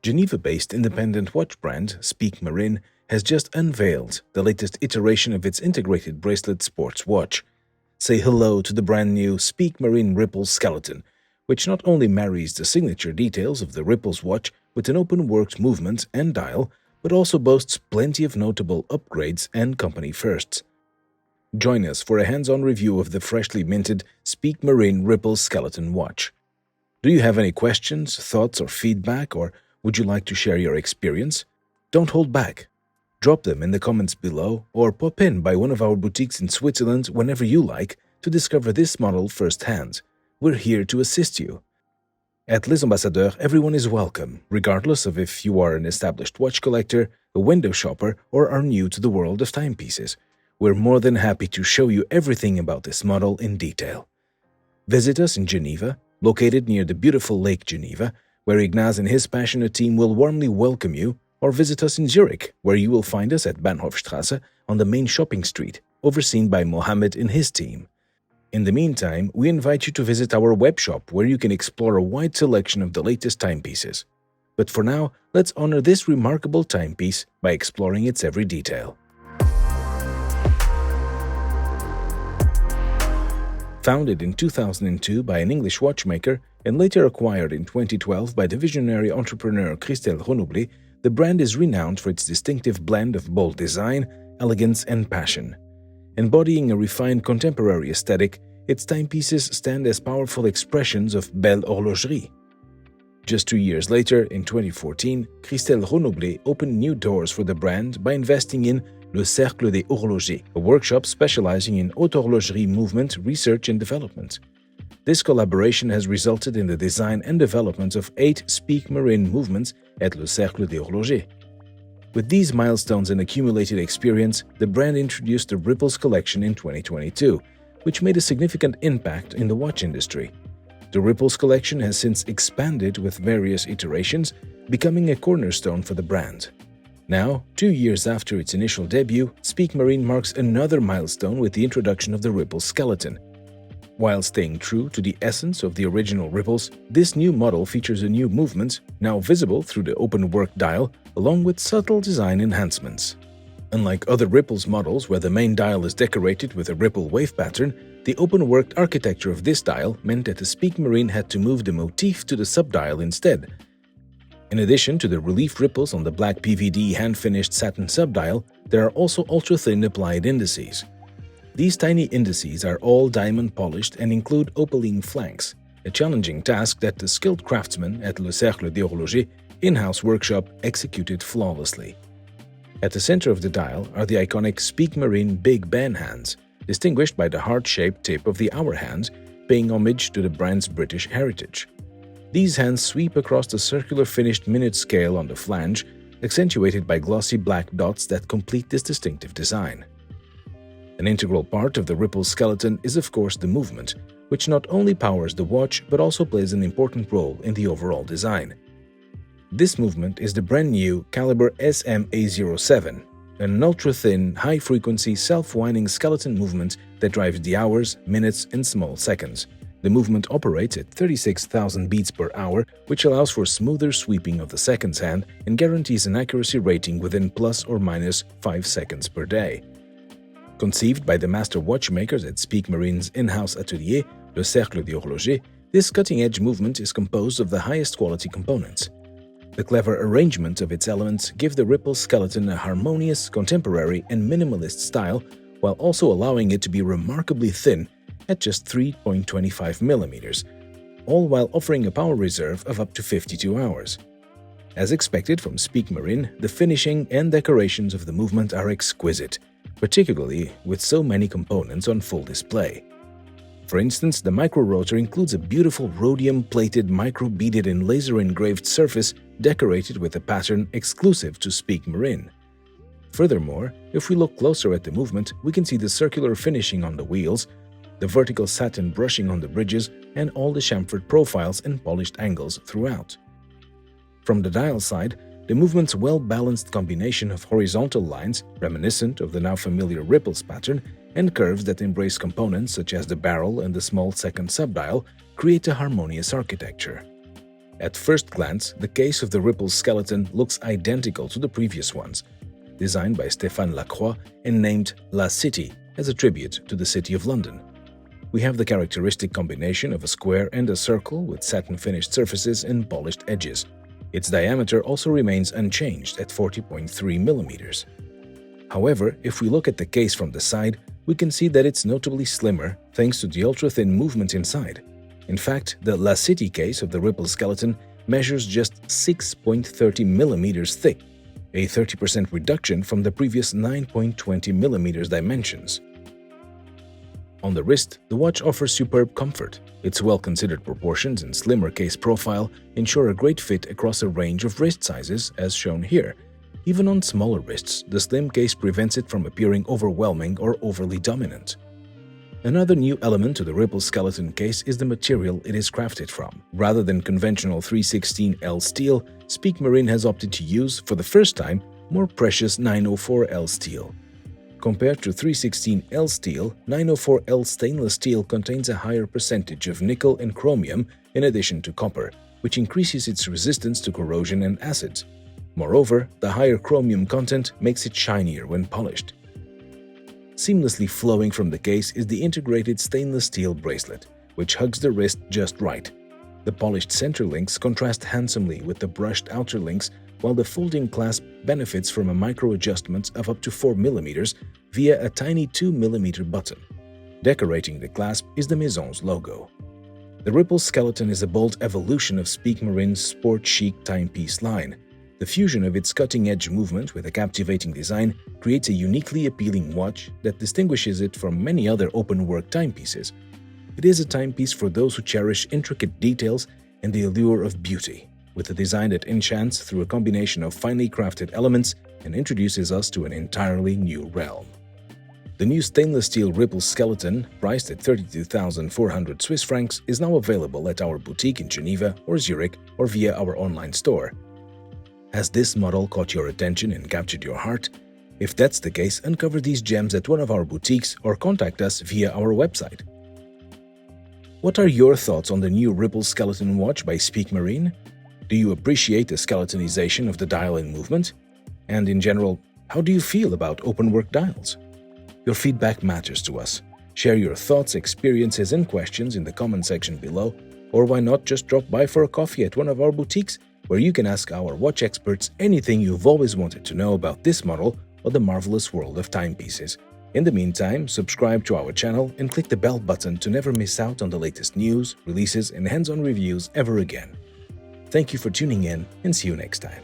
Geneva-based independent watch brand Speake Marin has just unveiled the latest iteration of its integrated bracelet sports watch. Say hello to the brand new Speake Marin Ripple Skeleton, which not only marries the signature details of the Ripple's watch with an open-worked movement and dial, but also boasts plenty of notable upgrades and company firsts. Join us for a hands-on review of the freshly minted Speake Marin Ripple Skeleton watch. Do you have any questions, thoughts, or feedback, or would you like to share your experience? Don't hold back. Drop them in the comments below or pop in by one of our boutiques in Switzerland whenever you like to discover this model firsthand. We're here to assist you. At Les Ambassadeurs, everyone is welcome, regardless of if you are an established watch collector, a window shopper, or are new to the world of timepieces. We're more than happy to show you everything about this model in detail. Visit us in Geneva, located near the beautiful Lake Geneva, where Ignaz and his passionate team will warmly welcome you, or visit us in Zurich, where you will find us at Bahnhofstrasse on the main shopping street, overseen by Mohammed and his team. In the meantime, we invite you to visit our webshop, where you can explore a wide selection of the latest timepieces. But for now, let's honor this remarkable timepiece by exploring its every detail. Founded in 2002 by an English watchmaker and later acquired in 2012 by the visionary entrepreneur Christelle Renoublé, the brand is renowned for its distinctive blend of bold design, elegance, and passion. Embodying a refined contemporary aesthetic, its timepieces stand as powerful expressions of belle horlogerie. Just 2 years later, in 2014, Christelle Renoublé opened new doors for the brand by investing in Le Cercle des Horlogers, a workshop specializing in haute horlogerie movement, research, and development. This collaboration has resulted in the design and development of 8 Speake Marin movements at Le Cercle des Horlogers. With these milestones and accumulated experience, the brand introduced the Ripples collection in 2022, which made a significant impact in the watch industry. The Ripples collection has since expanded with various iterations, becoming a cornerstone for the brand. Now, 2 years after its initial debut, Speake Marin marks another milestone with the introduction of the Ripple Skeleton. While staying true to the essence of the original Ripples, this new model features a new movement, now visible through the open-work dial, along with subtle design enhancements. Unlike other Ripples models where the main dial is decorated with a ripple wave pattern, the open-worked architecture of this dial meant that the Speake Marin had to move the motif to the subdial instead. In addition to the relief ripples on the black PVD hand-finished satin subdial, there are also ultra-thin applied indices. These tiny indices are all diamond-polished and include opaline flanks, a challenging task that the skilled craftsmen at Le Cercle des Horlogers in-house workshop executed flawlessly. At the center of the dial are the iconic Speake Marin Big Ben hands, distinguished by the heart-shaped tip of the hour hand, paying homage to the brand's British heritage. These hands sweep across the circular finished minute scale on the flange, accentuated by glossy black dots that complete this distinctive design. An integral part of the Ripple skeleton is of course the movement, which not only powers the watch but also plays an important role in the overall design. This movement is the brand new caliber SMA07, an ultra-thin, high-frequency, self-winding skeleton movement that drives the hours, minutes, and small seconds. The movement operates at 36,000 beats per hour, which allows for smoother sweeping of the seconds hand and guarantees an accuracy rating within plus or minus 5 seconds per day. Conceived by the master watchmakers at Speake Marin's in-house atelier, Le Cercle des Horlogers, this cutting-edge movement is composed of the highest quality components. The clever arrangement of its elements give the Ripple skeleton a harmonious, contemporary, and minimalist style, while also allowing it to be remarkably thin at just 3.25 mm, all while offering a power reserve of up to 52 hours. As expected from Speake Marin, the finishing and decorations of the movement are exquisite, particularly with so many components on full display. For instance, the micro-rotor includes a beautiful rhodium-plated micro-beaded and laser-engraved surface decorated with a pattern exclusive to Speake Marin. Furthermore, if we look closer at the movement, we can see the circular finishing on the wheels, the vertical satin brushing on the bridges, and all the chamfered profiles and polished angles throughout. From the dial side, the movement's well-balanced combination of horizontal lines, reminiscent of the now familiar Ripples pattern, and curves that embrace components such as the barrel and the small second subdial, create a harmonious architecture. At first glance, the case of the Ripple skeleton looks identical to the previous ones, designed by Stéphane Lacroix and named La City as a tribute to the City of London. We have the characteristic combination of a square and a circle with satin-finished surfaces and polished edges. Its diameter also remains unchanged at 40.3 millimeters. However, if we look at the case from the side, we can see that it's notably slimmer thanks to the ultra-thin movement inside. In fact, the La City case of the Ripple skeleton measures just 6.30 millimeters thick, a 30% reduction from the previous 9.20 millimeters dimensions. On the wrist, the watch offers superb comfort. Its well-considered proportions and slimmer case profile ensure a great fit across a range of wrist sizes, as shown here. Even on smaller wrists, the slim case prevents it from appearing overwhelming or overly dominant. Another new element to the Ripple skeleton case is the material it is crafted from. Rather than conventional 316L steel, Speake Marin has opted to use, for the first time, more precious 904L steel. Compared to 316L steel, 904L stainless steel contains a higher percentage of nickel and chromium in addition to copper, which increases its resistance to corrosion and acids. Moreover, the higher chromium content makes it shinier when polished. Seamlessly flowing from the case is the integrated stainless steel bracelet, which hugs the wrist just right. The polished center links contrast handsomely with the brushed outer links, while the folding clasp benefits from a micro-adjustment of up to 4 mm via a tiny 2 mm button. Decorating the clasp is the Maison's logo. The Ripple skeleton is a bold evolution of Speake Marin's sport chic timepiece line. The fusion of its cutting-edge movement with a captivating design creates a uniquely appealing watch that distinguishes it from many other open-work timepieces. It is a timepiece for those who cherish intricate details and the allure of beauty, with a design that enchants through a combination of finely crafted elements and introduces us to an entirely new realm. The new stainless steel Ripple skeleton, priced at 32,400 Swiss francs, is now available at our boutique in Geneva or Zurich or via our online store. Has this model caught your attention and captured your heart? If that's the case, uncover these gems at one of our boutiques or contact us via our website. What are your thoughts on the new Ripple skeleton watch by Speake Marin? Do you appreciate the skeletonization of the dial and movement? And in general, how do you feel about open-work dials? Your feedback matters to us. Share your thoughts, experiences, and questions in the comment section below, or why not just drop by for a coffee at one of our boutiques, where you can ask our watch experts anything you've always wanted to know about this model or the marvelous world of timepieces. In the meantime, subscribe to our channel and click the bell button to never miss out on the latest news, releases, and hands-on reviews ever again. Thank you for tuning in, and see you next time.